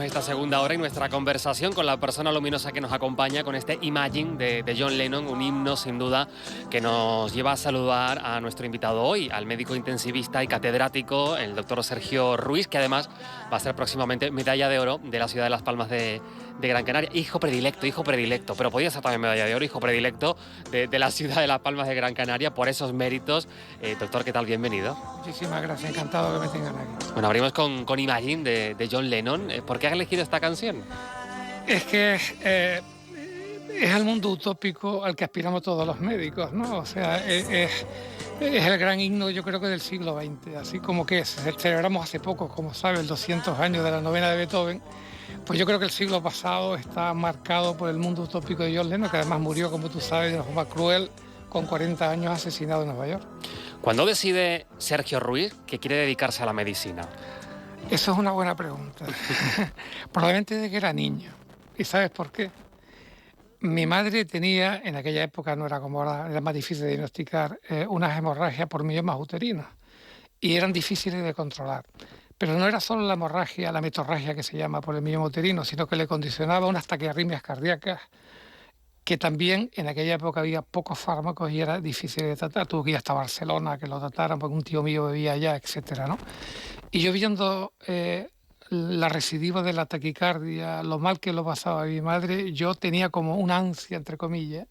Esta segunda hora y nuestra conversación con la persona luminosa que nos acompaña con este Imagine de John Lennon, un himno sin duda que nos lleva a saludar a nuestro invitado hoy, al médico intensivista y catedrático, el doctor Sergio Ruiz, que además va a ser próximamente medalla de oro de la ciudad de Las Palmas de Gran Canaria. Hijo predilecto, pero podía ser también medalla de oro, hijo predilecto de la ciudad de Las Palmas de Gran Canaria por esos méritos. Doctor, ¿qué tal? Bienvenido. Muchísimas gracias, encantado que me tengan aquí. Bueno, abrimos con Imagine de John Lennon. ¿Por qué has elegido esta canción? Es que es el mundo utópico al que aspiramos todos los médicos, ¿no? O sea, es el gran himno, yo creo que del siglo XX, así como que celebramos hace poco, como sabe, el 200 años de la novena de Beethoven. Pues yo creo que el siglo pasado está marcado por el mundo utópico de John Lennon, que además murió, como tú sabes, de una forma cruel, con 40 años asesinado en Nueva York. ¿Cuándo decide Sergio Ruiz que quiere dedicarse a la medicina? Eso es una buena pregunta. Probablemente desde que era niño. ¿Y sabes por qué? Mi madre tenía, en aquella época no era como ahora, era más difícil de diagnosticar, unas hemorragias por miomas uterinos y eran difíciles de controlar. Pero no era solo la hemorragia, la metorragia que se llama por el mioma uterino, sino que le condicionaba unas taquiarritmias cardíacas que también en aquella época había pocos fármacos y era difícil de tratar. Tuve que ir hasta Barcelona a que lo trataran porque un tío mío vivía allá, etcétera, ¿no? Y yo viendo la recidiva de la taquicardia, lo mal que lo pasaba mi madre, yo tenía como una ansia, entre comillas,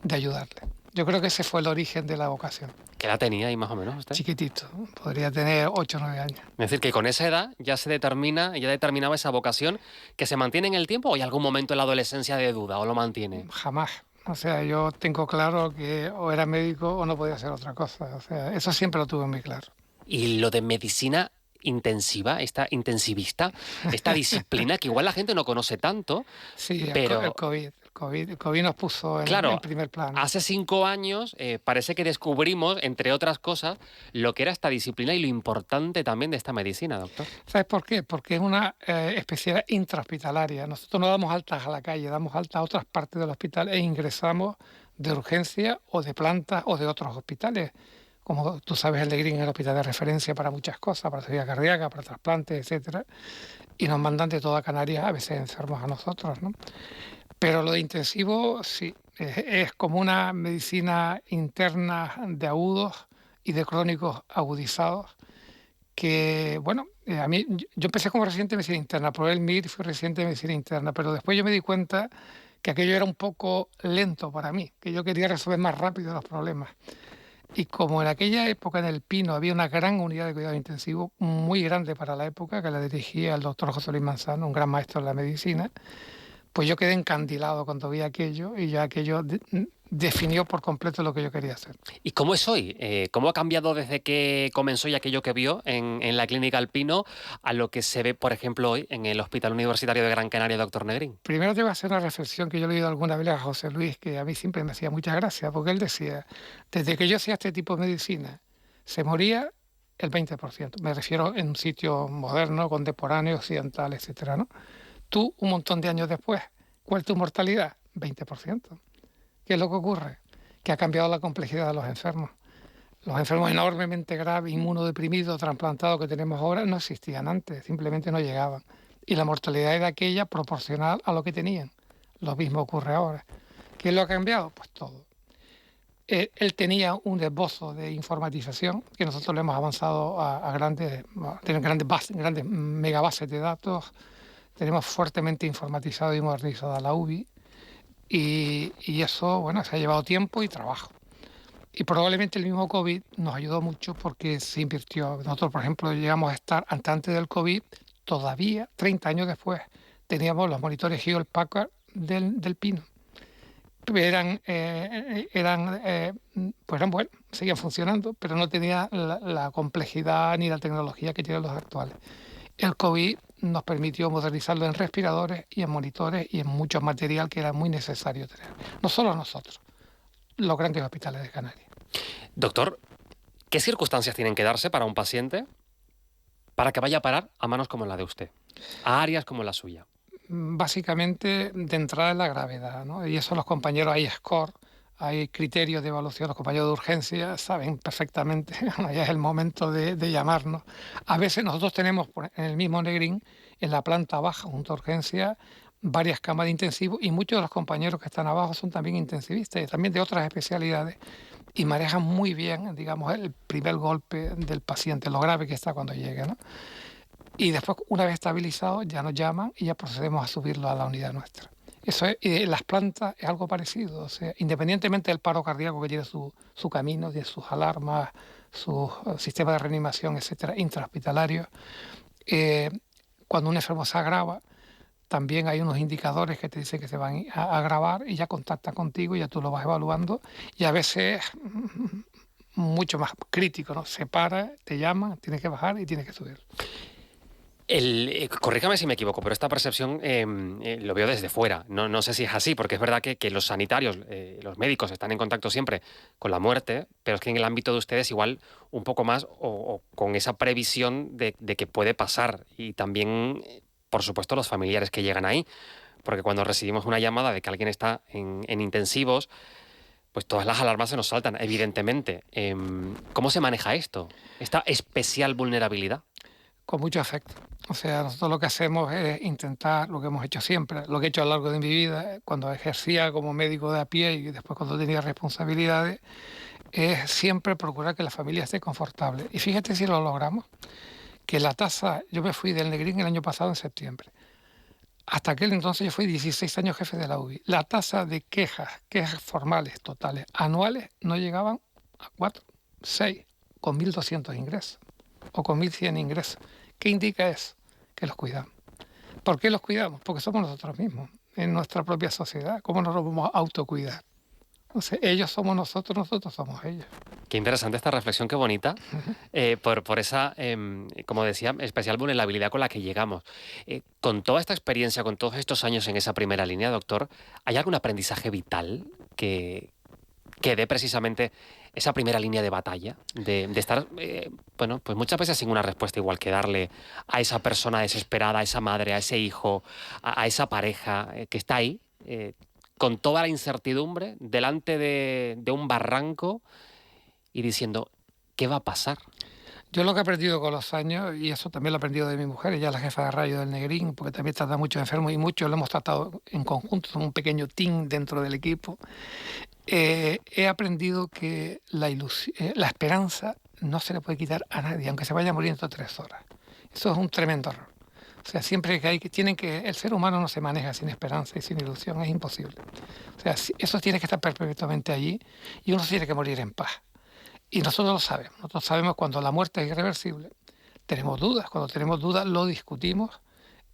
de ayudarle. Yo creo que ese fue el origen de la vocación. ¿Qué edad tenía ahí más o menos usted? Chiquitito, podría tener 8 o 9 años. Es decir, que con esa edad ya determinaba esa vocación que se mantiene en el tiempo, o hay algún momento en la adolescencia de duda o lo mantiene. Jamás. O sea, yo tengo claro que o era médico o no podía hacer otra cosa. O sea, eso siempre lo tuve muy claro. Y lo de medicina intensiva, esta intensivista, esta disciplina que igual la gente no conoce tanto. Sí, pero el COVID nos puso en primer plano. Hace 5 años parece que descubrimos, entre otras cosas, lo que era esta disciplina y lo importante también de esta medicina, doctor. ¿Sabes por qué? Porque es una especialidad intrahospitalaria. Nosotros no damos altas a la calle, damos altas a otras partes del hospital e ingresamos de urgencia o de plantas o de otros hospitales. Como tú sabes, el de Green es el hospital de referencia para muchas cosas, para cirugía cardíaca, para trasplantes, etcétera. Y nos mandan de toda Canarias a veces enfermos a nosotros, ¿no? Pero lo de intensivo, sí, es como una medicina interna de agudos y de crónicos agudizados que, bueno, a mí, yo empecé como residente de medicina interna, probé el MIR y fui residente de medicina interna, pero después yo me di cuenta que aquello era un poco lento para mí, que yo quería resolver más rápido los problemas. Y como en aquella época en El Pino había una gran unidad de cuidado intensivo, muy grande para la época, que la dirigía el doctor José Luis Manzano, un gran maestro en la medicina, pues yo quedé encandilado cuando vi aquello y ya aquello definió por completo lo que yo quería hacer. ¿Y cómo es hoy? ¿Cómo ha cambiado desde que comenzó y aquello que vio en la Clínica Alpino a lo que se ve, por ejemplo, hoy en el Hospital Universitario de Gran Canaria, doctor Negrín? Primero te voy a hacer una reflexión que yo le he oído alguna vez a José Luis, que a mí siempre me hacía mucha gracia, porque él decía, desde que yo hacía este tipo de medicina, se moría el 20%. Me refiero en un sitio moderno, contemporáneo, occidental, etcétera, ¿no? Tú, un montón de años después, ¿cuál es tu mortalidad? 20%. ¿Qué es lo que ocurre? Que ha cambiado la complejidad de los enfermos. Los enfermos enormemente graves, inmunodeprimidos, trasplantados que tenemos ahora no existían antes, simplemente no llegaban. Y la mortalidad era aquella proporcional a lo que tenían. Lo mismo ocurre ahora. ¿Qué es lo que ha cambiado? Pues todo. Él tenía un esbozo de informatización que nosotros le hemos avanzado a grandes megabases de datos. Tenemos fuertemente informatizado y modernizada la UBI y eso, bueno, se ha llevado tiempo y trabajo. Y probablemente el mismo COVID nos ayudó mucho porque se invirtió. Nosotros, por ejemplo, llegamos a estar antes del COVID, todavía, 30 años después, teníamos los monitores Hewlett Packard del Pino. Eran buenos, seguían funcionando, pero no tenía la complejidad ni la tecnología que tienen los actuales. El COVID nos permitió modernizarlo en respiradores y en monitores y en mucho material que era muy necesario tener. No solo nosotros, los grandes hospitales de Canarias. Doctor, ¿qué circunstancias tienen que darse para un paciente para que vaya a parar a manos como la de usted, a áreas como la suya? Básicamente, de entrada es la gravedad, ¿no? Y eso los compañeros, hay score, hay criterios de evaluación, los compañeros de urgencia saben perfectamente, ya es el momento de llamarnos. A veces nosotros tenemos en el mismo Negrín en la planta baja, junto a urgencia, varias camas de intensivo, y muchos de los compañeros que están abajo son también intensivistas y también de otras especialidades, y manejan muy bien, digamos, el primer golpe del paciente, lo grave que está cuando llegue, ¿no? Y después, una vez estabilizado, ya nos llaman y ya procedemos a subirlo a la unidad nuestra. Eso es, y en las plantas es algo parecido, o sea, independientemente del paro cardíaco que tiene su camino, de sus alarmas, sus sistemas de reanimación, etcétera, intrahospitalarios, eh, cuando un enfermo se agrava, también hay unos indicadores que te dicen que se van a agravar y ya contactan contigo y ya tú lo vas evaluando, y a veces mucho más crítico, ¿no? Se para, te llaman, tienes que bajar y tienes que subir. Corríjame si me equivoco, pero esta percepción lo veo desde fuera. No sé si es así, porque es verdad que los sanitarios, los médicos están en contacto siempre con la muerte, pero es que en el ámbito de ustedes igual un poco más o con esa previsión de que puede pasar. Y también, por supuesto, los familiares que llegan ahí, porque cuando recibimos una llamada de que alguien está en intensivos, pues todas las alarmas se nos saltan, evidentemente. ¿Cómo se maneja esto? Esta especial vulnerabilidad. Con mucho afecto. O sea, nosotros lo que hacemos es intentar, lo que hemos hecho siempre, lo que he hecho a lo largo de mi vida, cuando ejercía como médico de a pie y después cuando tenía responsabilidades, es siempre procurar que la familia esté confortable. Y fíjate si lo logramos, que la tasa, yo me fui del Negrín el año pasado en septiembre. Hasta aquel entonces yo fui 16 años jefe de la UBI. La tasa de quejas formales totales anuales no llegaban a 4, 6, con 1.200 ingresos o con 1.100 ingresos. ¿Qué indica eso? Que los cuidamos. ¿Por qué los cuidamos? Porque somos nosotros mismos, en nuestra propia sociedad. ¿Cómo nos vamos a autocuidar? Entonces, ellos somos nosotros, nosotros somos ellos. Qué interesante esta reflexión, qué bonita, por esa, como decía, especial vulnerabilidad con la que llegamos. Con toda esta experiencia, con todos estos años en esa primera línea, doctor, ¿hay algún aprendizaje vital que dé precisamente esa primera línea de batalla? De estar, bueno, pues muchas veces sin una respuesta igual que darle a esa persona desesperada, a esa madre, a ese hijo, a esa pareja que está ahí, con toda la incertidumbre, delante de un barranco y diciendo, ¿qué va a pasar? Yo lo que he aprendido con los años, y eso también lo he aprendido de mi mujer, ella es la jefa de radio del Negrín, porque también trata a muchos enfermos y muchos lo hemos tratado en conjunto, somos un pequeño team dentro del equipo. He aprendido que la esperanza no se le puede quitar a nadie, aunque se vaya muriendo 3 horas. Eso es un tremendo error. O sea, siempre que el ser humano no se maneja sin esperanza y sin ilusión, es imposible. O sea, eso tiene que estar perpetuamente allí y uno tiene que morir en paz. Y nosotros sabemos cuando la muerte es irreversible. Tenemos dudas, cuando tenemos dudas lo discutimos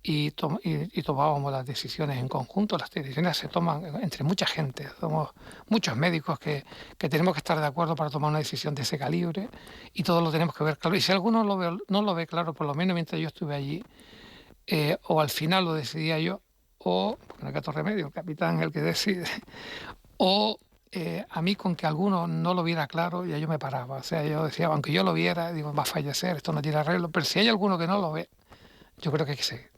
y tomábamos las decisiones en conjunto. Las decisiones se toman entre mucha gente, somos muchos médicos que tenemos que estar de acuerdo para tomar una decisión de ese calibre y todos lo tenemos que ver claro. Y si alguno no lo ve claro, por lo menos mientras yo estuve allí, o al final lo decidía yo, o, porque no hay otro remedio, el capitán es el que decide, o a mí con que alguno no lo viera claro, ya yo me paraba. O sea, yo decía, aunque yo lo viera, digo, va a fallecer, esto no tiene arreglo, pero si hay alguno que no lo ve, yo creo que hay que seguir.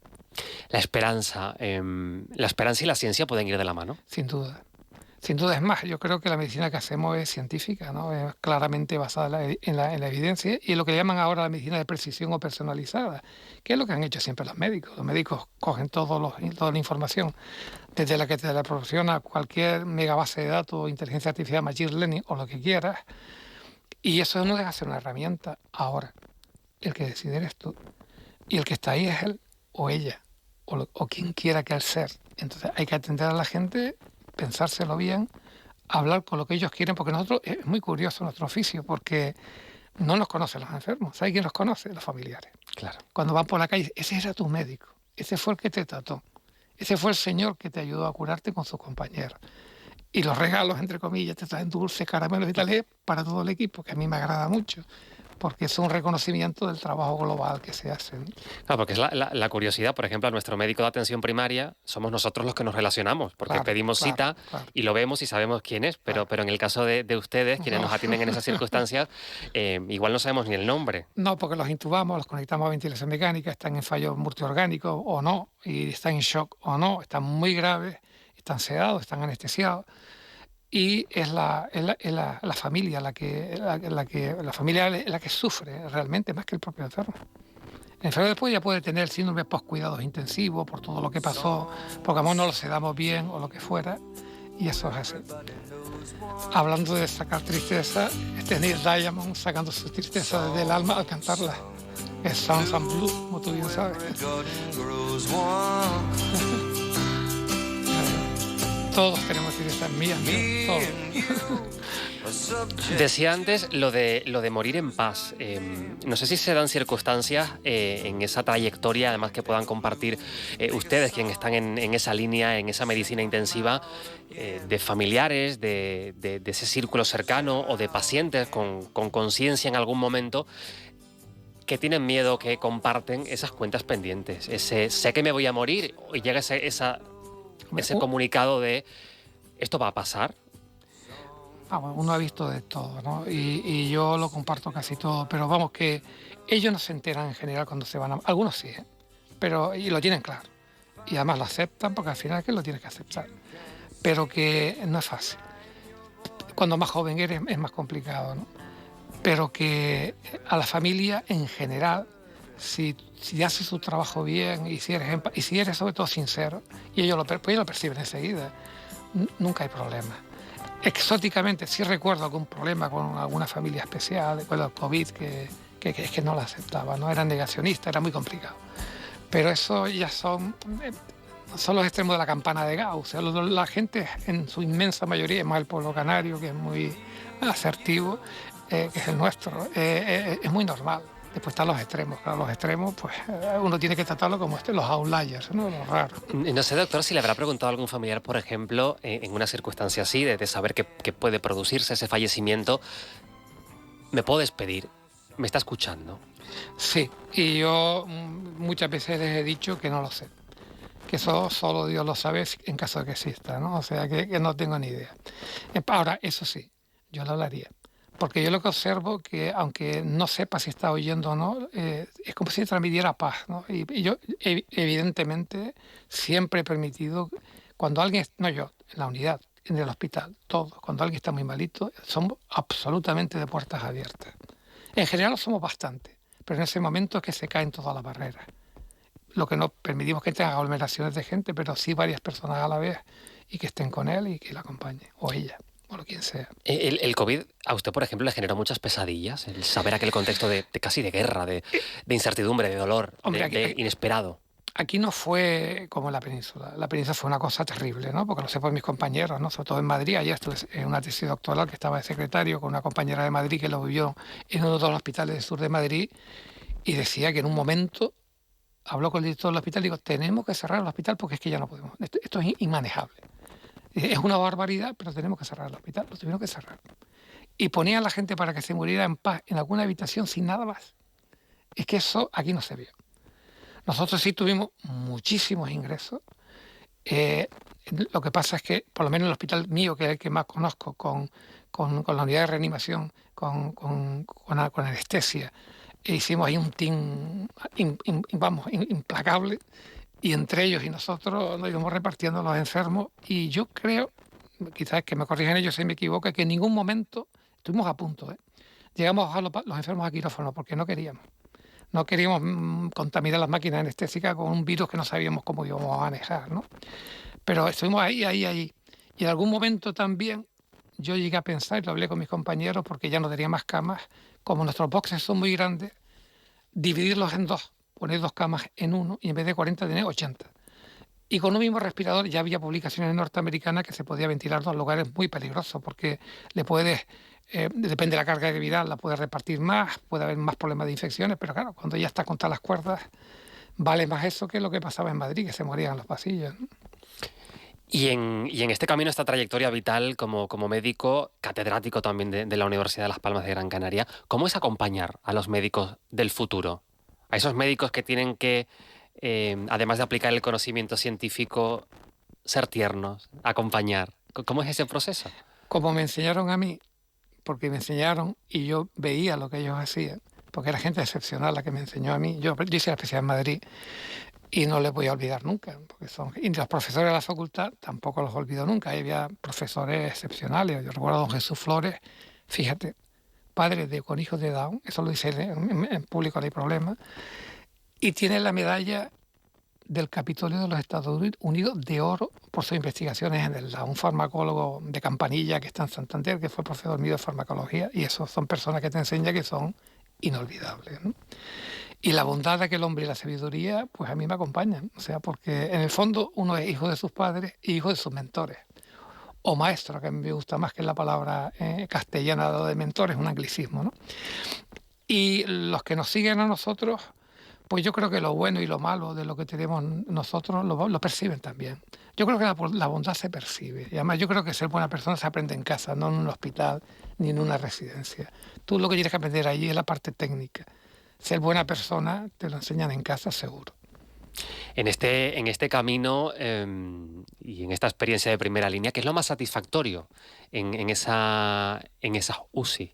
La esperanza y la ciencia pueden ir de la mano. Sin duda. Sin duda, es más, yo creo que la medicina que hacemos es científica, ¿no? Es claramente basada en la evidencia y en lo que llaman ahora la medicina de precisión o personalizada, que es lo que han hecho siempre los médicos. Los médicos cogen toda la información, desde la que te la proporciona cualquier megabase de datos, inteligencia artificial, machine learning o lo que quieras, y eso no deja de ser una herramienta. Ahora, el que decide eres tú, y el que está ahí es él o ella, o quien quiera que él ser. Entonces hay que atender a la gente, pensárselo bien, hablar con lo que ellos quieren, porque nosotros, es muy curioso nuestro oficio, porque no nos conocen los enfermos. ¿Sabes quién los conoce? Los familiares. Claro. Cuando van por la calle, ese era tu médico, ese fue el que te trató, ese fue el señor que te ayudó a curarte con sus compañeros. Y los regalos, entre comillas, te traen dulces, caramelos y tal, es para todo el equipo, que a mí me agrada mucho, porque es un reconocimiento del trabajo global que se hace, ¿no? Claro, porque es la curiosidad, por ejemplo, a nuestro médico de atención primaria somos nosotros los que nos relacionamos, porque pedimos cita y lo vemos y sabemos quién es, pero en el caso de ustedes, quienes nos atienden en esas circunstancias, igual no sabemos ni el nombre. No, porque los intubamos, los conectamos a ventilación mecánica, están en fallo multiorgánico o no, y están en shock o no, están muy graves, están sedados, están anestesiados. Y es la familia la que sufre realmente más que el propio enfermo. El enfermo después ya puede tener síndrome post-cuidados intensivos por todo lo que pasó, porque a lo mejor no lo sedamos bien o lo que fuera, y eso es así. Hablando de sacar tristeza, Neil Diamond sacando su tristeza desde el alma al cantarla. Es Sounds and Blues, como tú bien sabes. Todos tenemos tristeza, mía, todos. Decía antes lo de morir en paz. No sé si se dan circunstancias en esa trayectoria, además que puedan compartir ustedes, quienes están en esa línea, en esa medicina intensiva, de familiares, de ese círculo cercano o de pacientes con conciencia en algún momento que tienen miedo, que comparten esas cuentas pendientes. Sé que me voy a morir y llega ese comunicado de esto va a pasar. Bueno, uno ha visto de todo, ¿no? Y yo lo comparto casi todo, pero vamos, que ellos no se enteran en general cuando se van a... Algunos sí, pero y lo tienen claro. Y además lo aceptan porque al final es que lo tienes que aceptar. Pero que no es fácil. Cuando más joven eres es más complicado, ¿no? Pero que a la familia en general, si haces su trabajo bien y si eres sobre todo sincero, y ellos lo perciben enseguida, nunca hay problema. Exóticamente sí recuerdo algún problema con alguna familia especial, con el COVID, que es que no la aceptaba, ¿no? Eran negacionistas, era muy complicado. Pero eso ya son los extremos de la campana de Gauss. O sea, la gente en su inmensa mayoría, es más el pueblo canario, que es muy asertivo, que es el nuestro, es muy normal. Después están los extremos. Claro, los extremos, pues uno tiene que tratarlo como los outliers, ¿no? Los raros. No sé, doctor, si le habrá preguntado a algún familiar, por ejemplo, en una circunstancia así, de saber que puede producirse ese fallecimiento, ¿me puedo despedir? ¿Me está escuchando? Sí, y yo muchas veces les he dicho que no lo sé, que eso solo Dios lo sabe en caso de que exista, ¿no? O sea, que no tengo ni idea. Ahora, eso sí, yo lo hablaría. Porque yo lo que observo que, aunque no sepa si está oyendo o no, es como si transmitiera paz, ¿no? Y yo, evidentemente, siempre he permitido, cuando alguien, no yo, en la unidad, en el hospital, todos, cuando alguien está muy malito, somos absolutamente de puertas abiertas. En general somos bastante, pero en ese momento es que se caen todas las barreras. Lo que no permitimos que tengan aglomeraciones de gente, pero sí varias personas a la vez y que estén con él y que la acompañen, o ella. O lo quien sea. ¿El COVID a usted, por ejemplo, le generó muchas pesadillas? El saber aquel contexto de casi de guerra, de incertidumbre, de dolor, hombre, de inesperado. Aquí no fue como en la península. La península fue una cosa terrible, ¿no? Porque lo sé por mis compañeros, ¿no? Sobre todo en Madrid. Ayer estuve en una tesis doctoral que estaba de secretario con una compañera de Madrid que lo vivió en uno de los hospitales del sur de Madrid y decía que en un momento habló con el director del hospital y digo, tenemos que cerrar el hospital porque es que ya no podemos. Esto es inmanejable. Es una barbaridad, pero tenemos que cerrar el hospital. Lo tuvieron que cerrar. Y ponían a la gente para que se muriera en paz en alguna habitación sin nada más. Es que eso aquí no se vio. Nosotros sí tuvimos muchísimos ingresos. Lo que pasa es que, por lo menos en el hospital mío, que es el que más conozco, con la unidad de reanimación, con anestesia, hicimos ahí un team implacable. Y entre ellos y nosotros nos íbamos repartiendo los enfermos. Y yo creo, quizás que me corrijan ellos si me equivoco, que en ningún momento estuvimos a punto. Llegamos a los enfermos a quirófano porque no queríamos. No queríamos contaminar las máquinas anestésicas con un virus que no sabíamos cómo íbamos a manejar, ¿no? Pero estuvimos ahí. Y en algún momento también yo llegué a pensar, y lo hablé con mis compañeros porque ya no tenía más camas, como nuestros boxes son muy grandes, dividirlos en dos. Poner 2 camas en uno y en vez de 40 tener 80. Y con un mismo respirador ya había publicaciones norteamericanas que se podía ventilar 2 lugares muy peligrosos porque le puedes, depende de la carga viral, la puedes repartir más, puede haber más problemas de infecciones, pero claro, cuando ya está contra las cuerdas, vale más eso que lo que pasaba en Madrid, que se morían en los pasillos, ¿no? Y en este camino, esta trayectoria vital como médico, catedrático también de la Universidad de Las Palmas de Gran Canaria, ¿cómo es acompañar a los médicos del futuro? A esos médicos que tienen que, además de aplicar el conocimiento científico, ser tiernos, acompañar. ¿Cómo es ese proceso? Como me enseñaron a mí, porque me enseñaron y yo veía lo que ellos hacían, porque era gente excepcional la que me enseñó a mí. Yo hice la especialidad en Madrid y no les voy a olvidar nunca. Y los profesores de la facultad tampoco los olvido nunca. Ahí había profesores excepcionales. Yo recuerdo a don Jesús Flores, fíjate, padre con hijos de Down, eso lo dice en público, no hay problema. y tiene la medalla del Capitolio de los Estados Unidos de oro por sus investigaciones en un farmacólogo de Campanilla que está en Santander, que fue profesor mío de farmacología, y esos son personas que te enseñan que son inolvidables, ¿no? Y la bondad de aquel hombre y la sabiduría, pues a mí me acompañan, o sea, porque en el fondo uno es hijo de sus padres y hijo de sus mentores, o maestro, que a mí me gusta más que la palabra castellana de mentor, es un anglicismo, ¿no? Y los que nos siguen a nosotros, pues yo creo que lo bueno y lo malo de lo que tenemos nosotros lo perciben también. Yo creo que la bondad se percibe. Y además yo creo que ser buena persona se aprende en casa, no en un hospital ni en una residencia. Tú lo que tienes que aprender allí es la parte técnica. Ser buena persona te lo enseñan en casa seguro. En este camino y en esta experiencia de primera línea, ¿qué es lo más satisfactorio en esa UCI?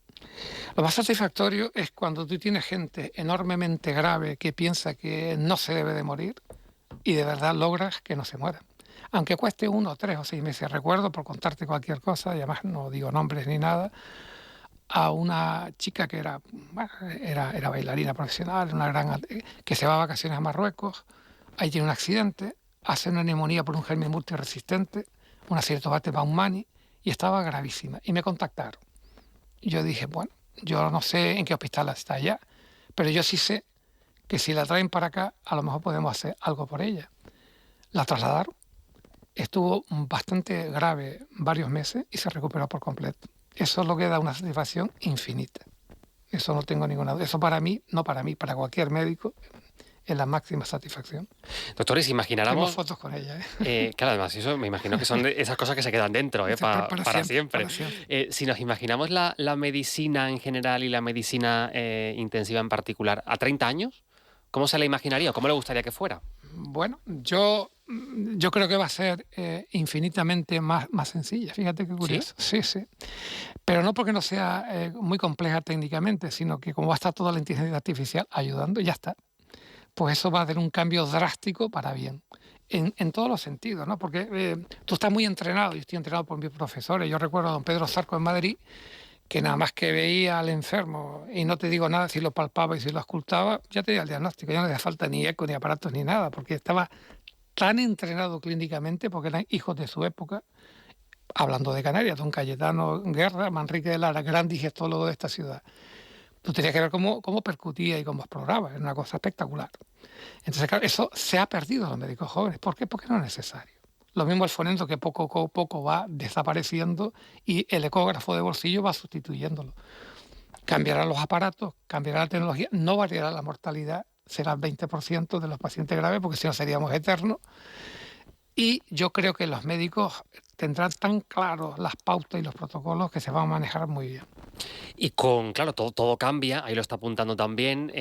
Lo más satisfactorio es cuando tú tienes gente enormemente grave que piensa que no se debe de morir y de verdad logras que no se muera. Aunque cueste 1, 3 o 6 meses. Recuerdo, por contarte cualquier cosa, y además no digo nombres ni nada, a una chica que era bailarina profesional, que se va a vacaciones a Marruecos, ahí tiene un accidente, hace una neumonía por un germen multiresistente, una Acetobacter baumannii, y estaba gravísima. Y me contactaron. Y yo dije, bueno, yo no sé en qué hospital está allá, pero yo sí sé que si la traen para acá, a lo mejor podemos hacer algo por ella. La trasladaron, estuvo bastante grave varios meses y se recuperó por completo. Eso es lo que da una satisfacción infinita. Eso no tengo ninguna duda. Eso para mí, no para mí, para cualquier médico, es la máxima satisfacción. Doctores, Tengo imagináramos... fotos con ella. Claro, además, eso me imagino que son de esas cosas que se quedan dentro, para siempre. Para siempre. Si nos imaginamos la medicina en general y la medicina intensiva en particular, ¿a 30 años? ¿Cómo se la imaginaría o cómo le gustaría que fuera? Bueno, yo creo que va a ser infinitamente más sencilla. Fíjate qué ¿Sí? curioso. Sí, sí. Pero no porque no sea muy compleja técnicamente, sino que como va a estar toda la inteligencia artificial ayudando, ya está. Pues eso va a tener un cambio drástico para bien, en todos los sentidos, ¿no? Porque tú estás muy entrenado, yo estoy entrenado por mis profesores. Yo recuerdo a don Pedro Zarco en Madrid, que nada más que veía al enfermo, y no te digo nada, si lo palpaba y si lo escultaba, ya te dio el diagnóstico, ya no hacía falta ni eco, ni aparatos, ni nada, porque estaba tan entrenado clínicamente, porque eran hijos de su época, hablando de Canarias, don Cayetano Guerra, Manrique de Lara, gran digestólogo de esta ciudad. Tú tenías que ver cómo percutía y cómo exploraba, era una cosa espectacular. Entonces, claro, eso se ha perdido en los médicos jóvenes. ¿Por qué? Porque no es necesario. Lo mismo el fonendo, que poco a poco va desapareciendo y el ecógrafo de bolsillo va sustituyéndolo. Cambiarán los aparatos, cambiará la tecnología, no variará la mortalidad, será el 20% de los pacientes graves, porque si no seríamos eternos. Y yo creo que los médicos tendrán tan claros las pautas y los protocolos que se van a manejar muy bien. Y claro, todo cambia, ahí lo está apuntando también.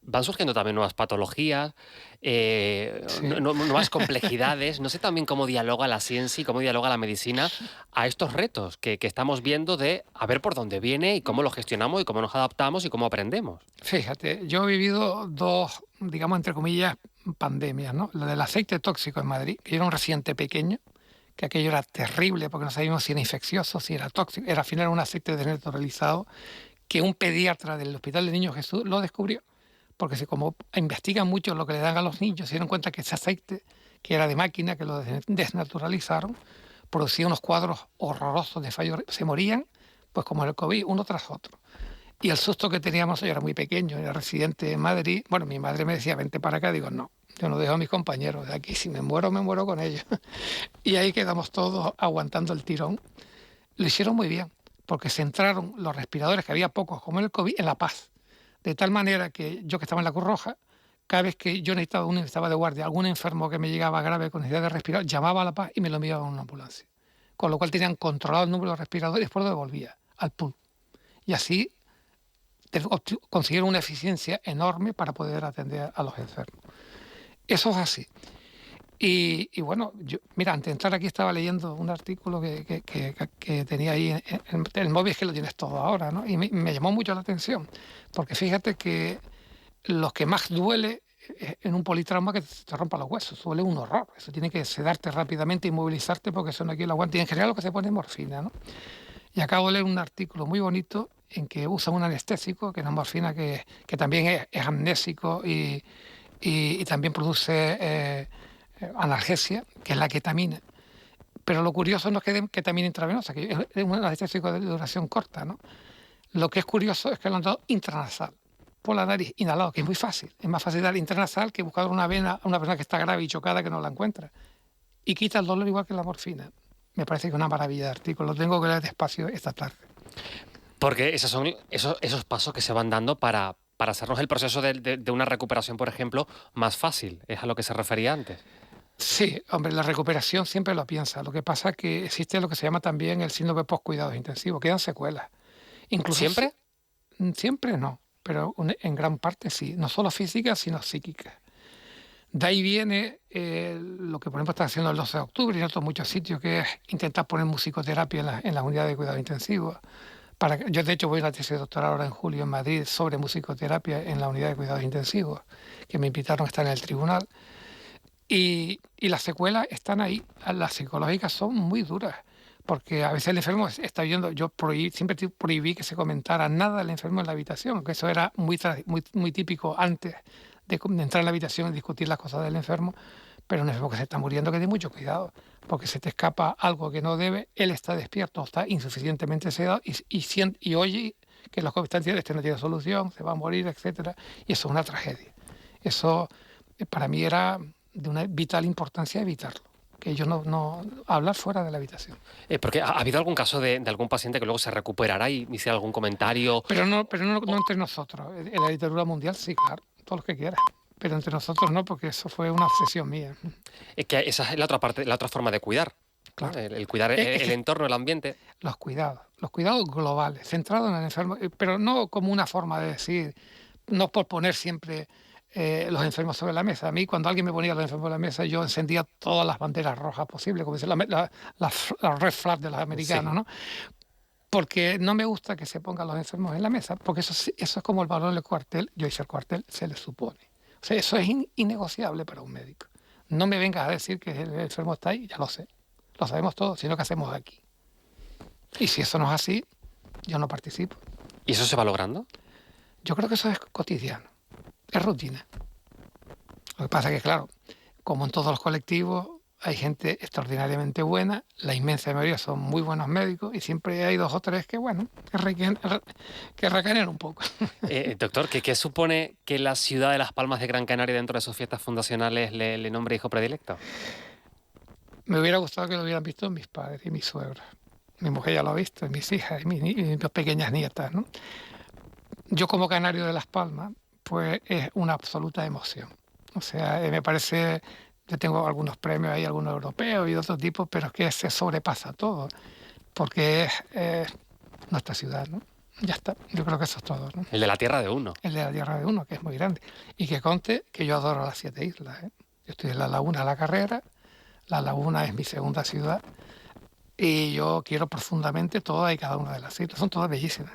Van surgiendo también nuevas patologías, Sí. nuevas complejidades. No sé también cómo dialoga la ciencia y cómo dialoga la medicina a estos retos que estamos viendo de a ver por dónde viene y cómo lo gestionamos y cómo nos adaptamos y cómo aprendemos. Fíjate, yo he vivido dos, digamos, entre comillas, pandemias, ¿no? La del aceite tóxico en Madrid, que yo era un residente pequeño, que aquello era terrible porque no sabíamos si era infeccioso, si era tóxico, al final era un aceite desnaturalizado, que un pediatra del Hospital de Niños Jesús lo descubrió, porque como investigan mucho lo que le dan a los niños, se dieron cuenta que ese aceite, que era de máquina, que lo desnaturalizaron, producía unos cuadros horrorosos de fallo, se morían, pues como el COVID, uno tras otro. Y el susto que teníamos, yo era muy pequeño, era residente en Madrid. Bueno, mi madre me decía, vente para acá. Digo, no, yo no dejo a mis compañeros de aquí. Si me muero con ellos. Y ahí quedamos todos aguantando el tirón. Lo hicieron muy bien, porque centraron los respiradores, que había pocos, como el COVID, en La Paz. De tal manera que yo, que estaba en la Cruz Roja, cada vez que yo necesitaba de guardia algún enfermo que me llegaba grave con necesidad de respirar, llamaba a La Paz y me lo enviaba a una ambulancia. Con lo cual tenían controlado el número de respiradores y después lo devolvía al pool. Y así consiguieron una eficiencia enorme para poder atender a los enfermos. Eso es así. Y bueno, mira, antes de entrar aquí estaba leyendo un artículo que tenía ahí en el móvil, es que lo tienes todo ahora, ¿no? Y me llamó mucho la atención, porque fíjate que lo que más duele en un politrauma que te rompa los huesos, duele un horror. Eso tiene que sedarte rápidamente, inmovilizarte, porque eso no aquí lo aguanta. Y en general lo que se pone es morfina, ¿no? Y acabo de leer un artículo muy bonito en que usan un anestésico, que es la morfina, que también es amnésico y también produce analgesia, que es la ketamina. Pero lo curioso no es que den ketamina intravenosa, que es un anestésico de duración corta, ¿no? Lo que es curioso es que lo han dado intranasal, por la nariz, inhalado, que es muy fácil. Es más fácil dar intranasal que buscar una vena a una persona que está grave y chocada que no la encuentra. Y quita el dolor igual que la morfina. Me parece que es una maravilla de artículo. Lo tengo que leer despacio esta tarde. Porque esos son esos pasos que se van dando para hacernos el proceso de una recuperación, por ejemplo, más fácil. ¿Es a lo que se refería antes? Sí, hombre, la recuperación siempre lo piensa. Lo que pasa es que existe lo que se llama también el síndrome de post-cuidados intensivos. Quedan secuelas. Incluso ¿Siempre? siempre no, pero en gran parte sí. No solo físicas, sino psíquicas. De ahí viene lo que, por ejemplo, están haciendo el 12 de octubre y en otros muchos sitios, que es intentar poner musicoterapia en las unidades de cuidado intensivo. Yo, de hecho, voy a la tesis doctoral ahora en julio en Madrid sobre musicoterapia en la unidad de cuidados intensivos, que me invitaron a estar en el tribunal. Y las secuelas están ahí. Las psicológicas son muy duras, porque a veces el enfermo está viendo. Yo siempre prohibí que se comentara nada del enfermo en la habitación, que eso era muy típico antes de entrar en la habitación y discutir las cosas del enfermo. Pero un enfermo que se está muriendo, que ten mucho cuidado, porque se te escapa algo que no debe, él está despierto, está insuficientemente sedado y oye que los que están diciendo este no tiene solución, se va a morir, etcétera. Y eso es una tragedia. Eso para mí era de una vital importancia evitarlo, que yo no hablar fuera de la habitación. Porque ¿ha habido algún caso de algún paciente que luego se recuperará y hiciera algún comentario? Pero no entre nosotros. En la literatura mundial sí, claro, todos los que quieras. Pero entre nosotros no, porque eso fue una obsesión mía. Es que esa es la otra parte, la otra forma de cuidar, ¿no? Claro. El cuidar el entorno, el ambiente. Los cuidados globales, centrados en el enfermo, pero no como una forma de decir, no por poner siempre los enfermos sobre la mesa. A mí, cuando alguien me ponía los enfermos sobre la mesa, yo encendía todas las banderas rojas posibles, como dice la red flag de los americanos, Sí. ¿no? Porque no me gusta que se pongan los enfermos en la mesa, porque eso es como el valor del cuartel. Yo hice el cuartel, se le supone. O sea, eso es innegociable para un médico. No me vengas a decir que el enfermo está ahí, ya lo sé. Lo sabemos todos, sino que hacemos aquí. Y si eso no es así, yo no participo. ¿Y eso se va logrando? Yo creo que eso es cotidiano, es rutina. Lo que pasa es que, claro, como en todos los colectivos, hay gente extraordinariamente buena, la inmensa mayoría son muy buenos médicos y siempre hay 2 o 3 que, bueno, que recaen un poco. Doctor, ¿qué supone que la ciudad de Las Palmas de Gran Canaria dentro de sus fiestas fundacionales le nombre hijo predilecto? Me hubiera gustado que lo hubieran visto mis padres y mis suegros. Mi mujer ya lo ha visto, y mis hijas y mis dos pequeñas nietas, ¿no? Yo como canario de Las Palmas, pues es una absoluta emoción. O sea, me parece, yo tengo algunos premios ahí, algunos europeos y de otro tipo, pero es que se sobrepasa todo, porque es nuestra ciudad, ¿no? Ya está, yo creo que eso es todo, ¿no? El de la tierra de uno. El de la tierra de uno, que es muy grande. Y que conste que yo adoro las 7 islas, ¿eh? Yo estoy en La Laguna, La Carrera, La Laguna es mi segunda ciudad, y yo quiero profundamente todas y cada una de las islas, son todas bellísimas.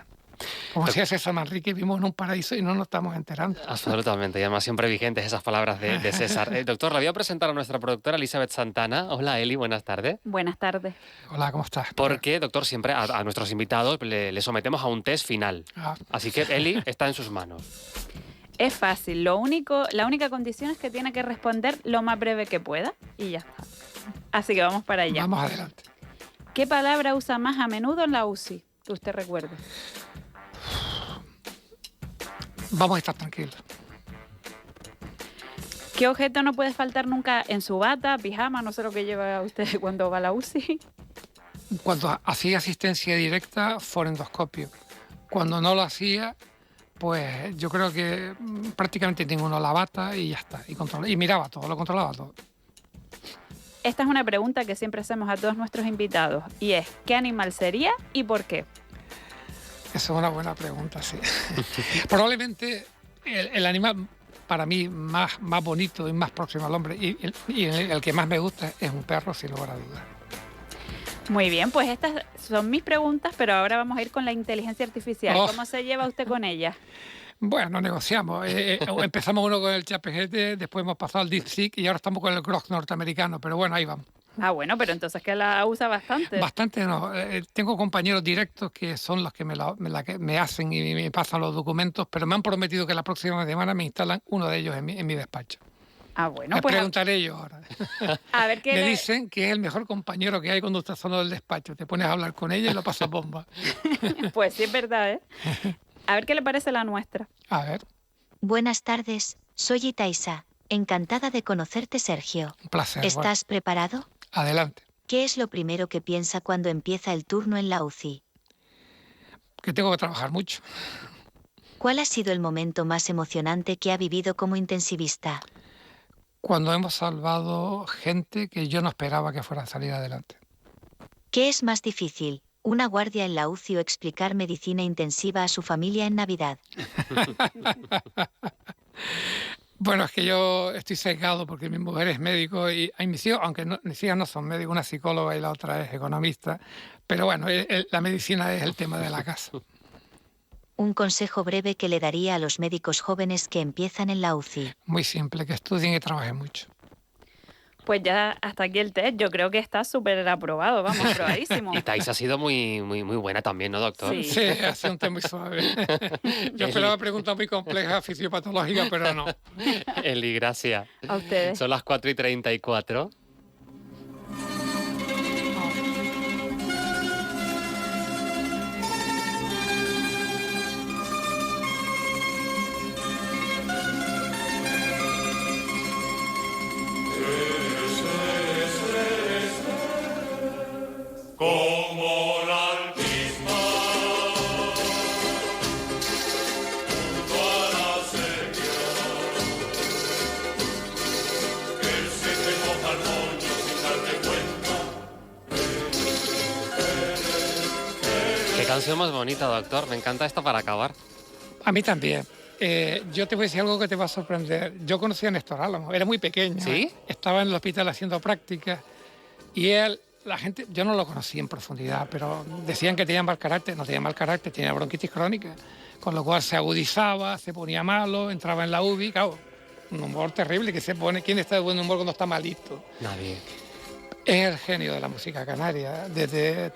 Como decía César Manrique, vivimos en un paraíso y no nos estamos enterando. Absolutamente, y además siempre vigentes esas palabras de César. Doctor, la voy a presentar a nuestra productora Elizabeth Santana. Hola Eli, buenas tardes. Buenas tardes. Hola, ¿cómo estás? Porque, doctor, siempre a nuestros invitados le sometemos a un test final. Así que Eli está en sus manos. Es fácil, la única condición es que tiene que responder lo más breve que pueda y ya está. Así que vamos para allá. Vamos adelante. ¿Qué palabra usa más a menudo en la UCI? Que usted recuerde. Vamos a estar tranquilos. ¿Qué objeto no puede faltar nunca en su bata, pijama, no sé lo que lleva usted cuando va a la UCI? Cuando hacía asistencia directa, forendoscopio. Cuando no lo hacía, pues yo creo que prácticamente ninguno, la bata y ya está. Y miraba todo, lo controlaba todo. Esta es una pregunta que siempre hacemos a todos nuestros invitados y es, ¿qué animal sería y por qué? Esa es una buena pregunta, sí. Probablemente el animal para mí más bonito y más próximo al hombre y el que más me gusta es un perro, sin lugar a dudas. Muy bien, pues estas son mis preguntas, pero ahora vamos a ir con la inteligencia artificial. ¿Cómo se lleva usted con ella? Bueno, negociamos. Empezamos uno con el ChatGPT, después hemos pasado al DeepSeek y ahora estamos con el Grok norteamericano, pero bueno, ahí vamos. Ah, bueno, pero entonces que la usa bastante. Bastante no. Tengo compañeros directos que son los que que me hacen y me pasan los documentos, pero me han prometido que la próxima semana me instalan uno de ellos en mi despacho. Ah, bueno, Me pues preguntaré yo ahora. a ver qué Me le... dicen que es el mejor compañero que hay cuando estás solo del despacho. Te pones a hablar con ella y lo pasas bomba. Pues sí, es verdad, ¿eh? A ver qué le parece la nuestra. A ver, Buenas tardes, soy Itaisa. Encantada de conocerte, Sergio. un placer. Bueno, ¿Estás preparado? adelante. ¿Qué es lo primero que piensa cuando empieza el turno en la UCI? Que tengo que trabajar mucho. ¿Cuál ha sido el momento más emocionante que ha vivido como intensivista? Cuando hemos salvado gente que yo no esperaba que fuera a salir adelante. ¿Qué es más difícil, una guardia en la UCI o explicar medicina intensiva a su familia en Navidad? Bueno, es que yo estoy sesgado porque mi mujer es médico y mis hijos, aunque mis hijas no son médicos, una psicóloga y la otra es economista, pero bueno, la medicina es el tema de la casa. Un consejo breve que le daría a los médicos jóvenes que empiezan en la UCI. Muy simple, que estudien y trabajen mucho. Pues ya hasta aquí el test. Yo creo que está súper aprobado, vamos, aprobadísimo. Y Thais ha sido muy buena también, ¿no, doctor? Sí. Sí, ha sido un tema muy suave. Yo esperaba preguntas muy complejas, fisiopatológicas, pero no. Eli, gracias. A ustedes. Son las 4:34. Como la altisma, junto a la sequía, él se te moja el moño sin darte cuenta. Qué canción más bonita, doctor. Me encanta esta para acabar. A mí también. Yo te voy a decir algo que te va a sorprender. Yo conocí a Néstor Álamo, era muy pequeño. ¿Sí? Estaba en el hospital haciendo prácticas y él, la gente, yo no lo conocí en profundidad, pero decían que tenía mal carácter, no tenía mal carácter, tenía bronquitis crónica, con lo cual se agudizaba, se ponía malo, entraba en la UBI, claro, un humor terrible que se pone. ¿Quién está de buen humor cuando está malito? Nadie. Es el genio de la música canaria, desde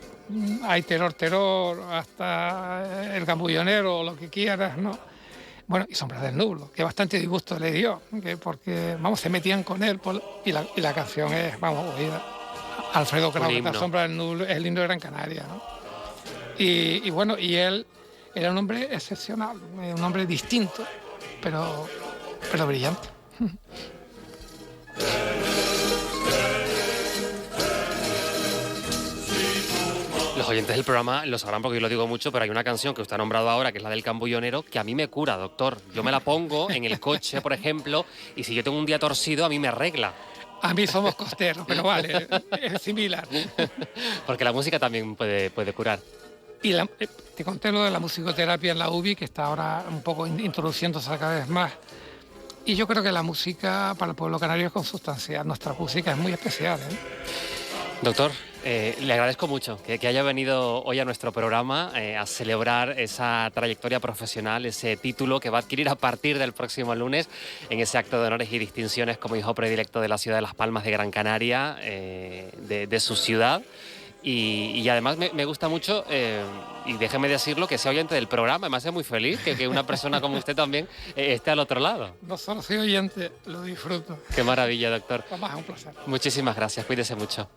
Ay Terror Terror hasta El Gambullonero o lo que quieras, ¿no? Bueno, y Sombras del Nublo, que bastante disgusto le dio, porque, vamos, se metían con él y la canción es, vamos, oída. Alfredo Kraus, La Sombra del Nublo, es el himno de Gran Canaria, ¿no? Y bueno, y él era un hombre excepcional, un hombre distinto, pero brillante. Los oyentes del programa lo sabrán porque yo lo digo mucho, pero hay una canción que usted ha nombrado ahora, que es la del Cambullonero, que a mí me cura, doctor. Yo me la pongo en el coche, por ejemplo, y si yo tengo un día torcido, a mí me arregla. A mí somos costeros, pero vale, es similar. Porque la música también puede curar. Y te conté lo de la musicoterapia en la UBI, que está ahora un poco introduciéndose cada vez más. Y yo creo que la música para el pueblo canario es consustancial. Nuestra música es muy especial, ¿eh? Doctor, le agradezco mucho que haya venido hoy a nuestro programa a celebrar esa trayectoria profesional, ese título que va a adquirir a partir del próximo lunes en ese acto de honores y distinciones como hijo predilecto de la ciudad de Las Palmas de Gran Canaria, de su ciudad. Y además me gusta mucho, y déjeme decirlo, que sea oyente del programa. Me hace muy feliz que una persona como usted también esté al otro lado. No solo soy oyente, lo disfruto. Qué maravilla, doctor. Vamos, es un placer. Muchísimas gracias, cuídese mucho.